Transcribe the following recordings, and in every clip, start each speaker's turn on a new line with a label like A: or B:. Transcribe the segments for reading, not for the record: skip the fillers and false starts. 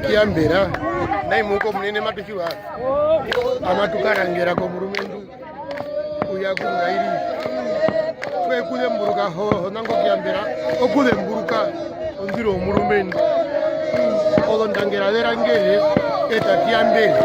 A: Kiambera naye muko munene matukiwa amatukarangera ko murumendu uyakungairi kwe kule mburuka ho nango kiambera okule mburuka ondiro murumendu olondangera derangere eta kiambera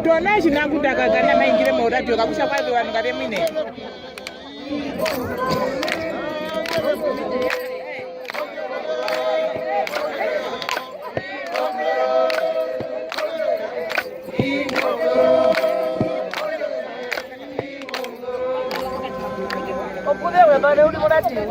B: Dona shinangu ndakagana maingire moradio kakusha kwazi vanhu vave mwine
C: Okudewe bale uli moradio